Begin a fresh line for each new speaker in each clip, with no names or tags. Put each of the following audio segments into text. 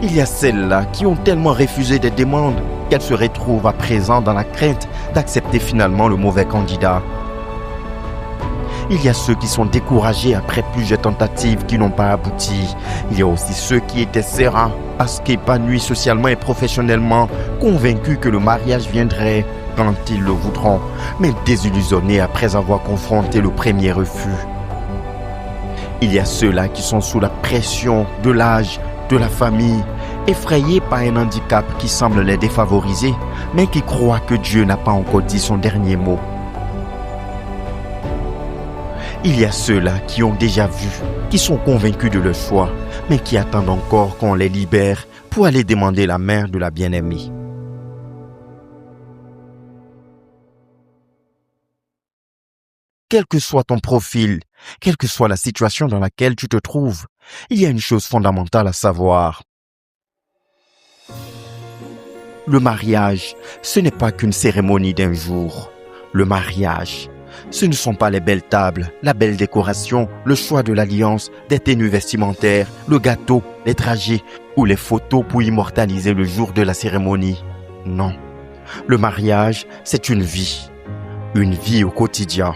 Il y a celles-là qui ont tellement refusé des demandes qu'elles se retrouvent à présent dans la crainte d'accepter finalement le mauvais candidat. Il y a ceux qui sont découragés après plusieurs tentatives qui n'ont pas abouti. Il y a aussi ceux qui étaient sereins parce qu'épanouis socialement et professionnellement, convaincus que le mariage viendrait quand ils le voudront, mais désillusionnés après avoir confronté le premier refus. Il y a ceux-là qui sont sous la pression de l'âge, de la famille, effrayés par un handicap qui semble les défavoriser, mais qui croient que Dieu n'a pas encore dit son dernier mot. Il y a ceux-là qui ont déjà vu, qui sont convaincus de leur choix, mais qui attendent encore qu'on les libère pour aller demander la main de la bien-aimée. Quel que soit ton profil, quelle que soit la situation dans laquelle tu te trouves, il y a une chose fondamentale à savoir. Le mariage, ce n'est pas qu'une cérémonie d'un jour. Le mariage, ce ne sont pas les belles tables, la belle décoration, le choix de l'alliance, des tenues vestimentaires, le gâteau, les trajets ou les photos pour immortaliser le jour de la cérémonie. Non. Le mariage, c'est une vie au quotidien.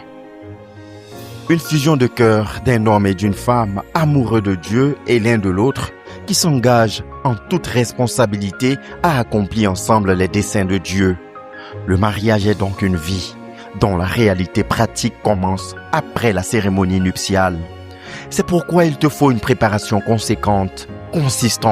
Une fusion de cœur d'un homme et d'une femme amoureux de Dieu et l'un de l'autre qui s'engagent en toute responsabilité à accomplir ensemble les desseins de Dieu. Le mariage est donc une vie dont la réalité pratique commence après la cérémonie nuptiale. C'est pourquoi il te faut une préparation conséquente, consistante